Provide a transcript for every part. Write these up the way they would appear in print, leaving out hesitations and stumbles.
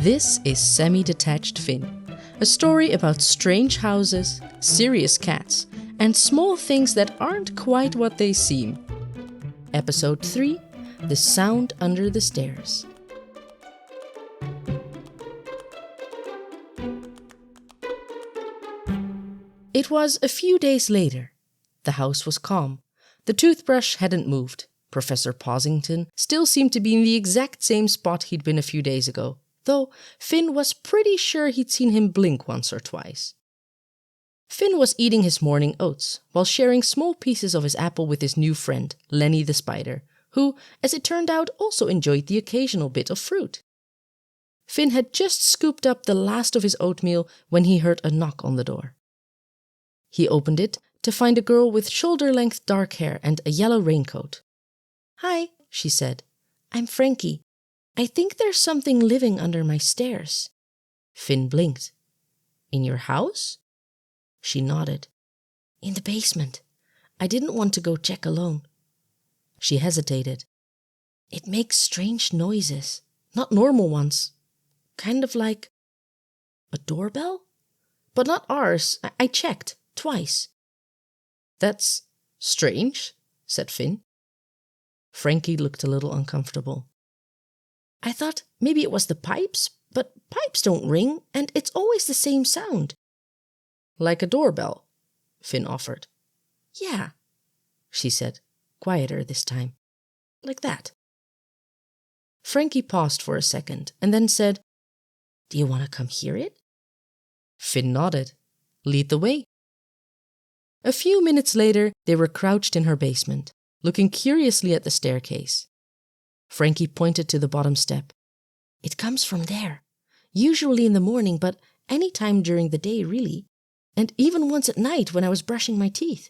This is Semi-Detached Finn, a story about strange houses, serious cats, and small things that aren't quite what they seem. Episode 3, The Sound Under the Stairs. It was a few days later. The house was calm. The toothbrush hadn't moved. Professor Posington still seemed to be in the exact same spot he'd been a few days ago, though Finn was pretty sure he'd seen him blink once or twice. Finn was eating his morning oats while sharing small pieces of his apple with his new friend, Lenny the spider, who, as it turned out, also enjoyed the occasional bit of fruit. Finn had just scooped up the last of his oatmeal when he heard a knock on the door. He opened it to find a girl with shoulder-length dark hair and a yellow raincoat. "Hi," she said. "I'm Frankie. I think there's something living under my stairs." Finn blinked. "In your house?" She nodded. "In the basement. I didn't want to go check alone." She hesitated. "It makes strange noises, not normal ones. Kind of like a doorbell? But not ours. I checked twice." "That's strange," said Finn. Frankie looked a little uncomfortable. "I thought maybe it was the pipes, but pipes don't ring, and it's always the same sound." "Like a doorbell," Finn offered. "Yeah," she said, quieter this time. "Like that." Frankie paused for a second and then said, "Do you want to come hear it?" Finn nodded. "Lead the way." A few minutes later, they were crouched in her basement, looking curiously at the staircase. Frankie pointed to the bottom step. "It comes from there, usually in the morning, but any time during the day, really, and even once at night when I was brushing my teeth."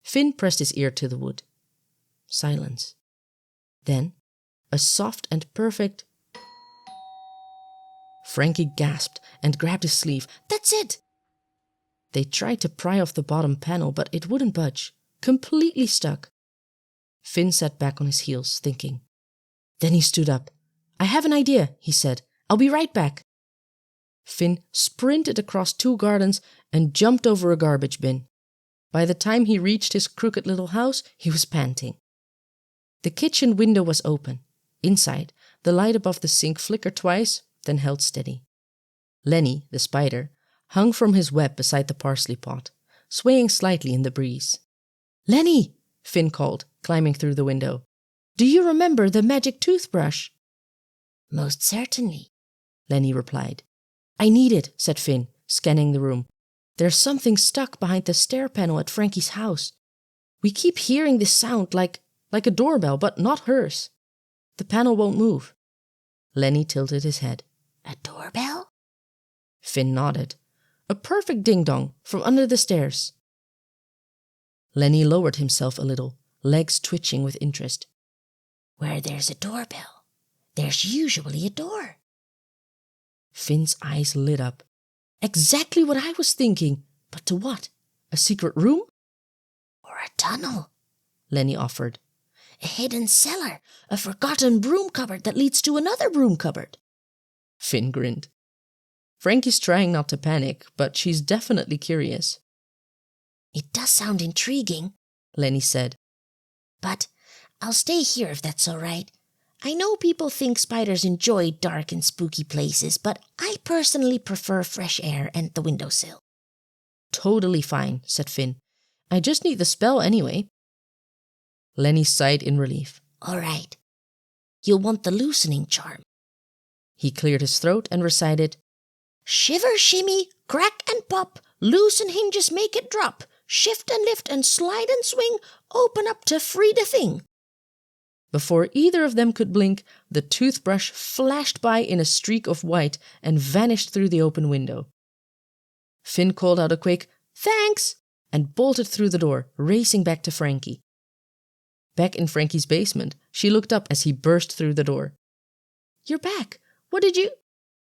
Finn pressed his ear to the wood. Silence. Then, a soft and perfect... Frankie gasped and grabbed his sleeve. "That's it!" They tried to pry off the bottom panel, but it wouldn't budge, completely stuck. Finn sat back on his heels, thinking. Then he stood up. "I have an idea," he said. "I'll be right back." Finn sprinted across 2 gardens and jumped over a garbage bin. By the time he reached his crooked little house, he was panting. The kitchen window was open. Inside, the light above the sink flickered twice, then held steady. Lenny, the spider, hung from his web beside the parsley pot, swaying slightly in the breeze. "Lenny!" Finn called, climbing through the window. "Do you remember the magic toothbrush?" "Most certainly," Lenny replied. "I need it," said Finn, scanning the room. "There's something stuck behind the stair panel at Frankie's house. We keep hearing this sound like a doorbell, but not hers. The panel won't move." Lenny tilted his head. "A doorbell?" Finn nodded. "A perfect ding-dong from under the stairs." Lenny lowered himself a little, legs twitching with interest. "Where there's a doorbell, there's usually a door." Finn's eyes lit up. "Exactly what I was thinking. But to what? A secret room?" "Or a tunnel," Lenny offered. "A hidden cellar, a forgotten broom cupboard that leads to another broom cupboard." Finn grinned. Frankie's trying not to panic, but she's definitely curious. "It does sound intriguing," Lenny said. "But I'll stay here if that's all right. I know people think spiders enjoy dark and spooky places, but I personally prefer fresh air and the windowsill." "Totally fine," said Finn. "I just need the spell anyway." Lenny sighed in relief. "All right. You'll want the loosening charm." He cleared his throat and recited, "Shiver, shimmy, crack and pop, loosen hinges, make it drop, shift and lift and slide and swing, open up to free the thing." Before either of them could blink, the toothbrush flashed by in a streak of white and vanished through the open window. Finn called out a quick, "Thanks!" and bolted through the door, racing back to Frankie. Back in Frankie's basement, she looked up as he burst through the door. "You're back. What did you—"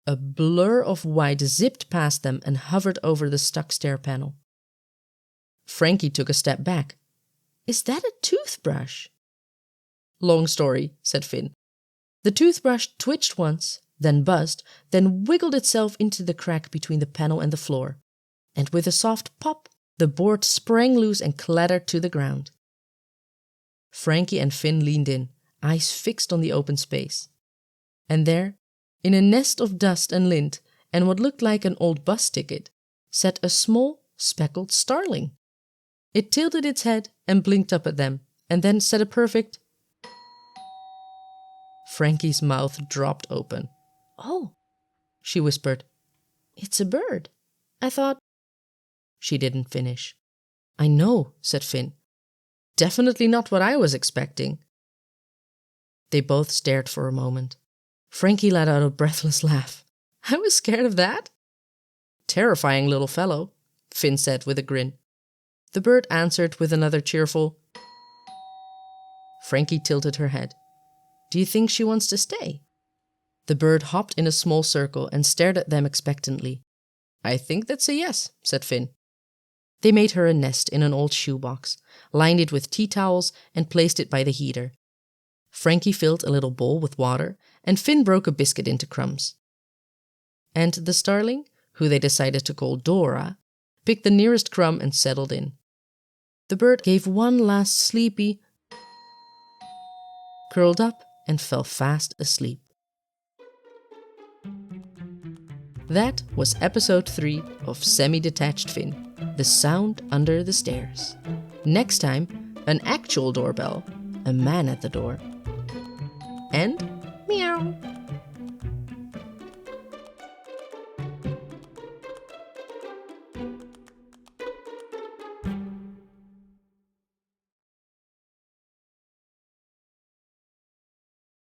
A blur of white zipped past them and hovered over the stuck stair panel. Frankie took a step back. "Is that a toothbrush?" "Long story," said Finn. The toothbrush twitched once, then buzzed, then wiggled itself into the crack between the panel and the floor. And with a soft pop, the board sprang loose and clattered to the ground. Frankie and Finn leaned in, eyes fixed on the open space. And there, in a nest of dust and lint and what looked like an old bus ticket, sat a small, speckled starling. It tilted its head and blinked up at them, and then said a perfect... Frankie's mouth dropped open. "Oh," she whispered. "It's a bird. I thought..." She didn't finish. "I know," said Finn. "Definitely not what I was expecting." They both stared for a moment. Frankie let out a breathless laugh. "I was scared of that?" "Terrifying little fellow," Finn said with a grin. The bird answered with another cheerful... Frankie tilted her head. "Do you think she wants to stay?" The bird hopped in a small circle and stared at them expectantly. "I think that's a yes," said Finn. They made her a nest in an old shoebox, lined it with tea towels, and placed it by the heater. Frankie filled a little bowl with water, and Finn broke a biscuit into crumbs. And the starling, who they decided to call Dora, picked the nearest crumb and settled in. The bird gave one last sleepy, curled up, and fell fast asleep. That was episode 3 of Semi-Detached Finn, The Sound Under the Stairs. Next time, an actual doorbell, a man at the door, and meow.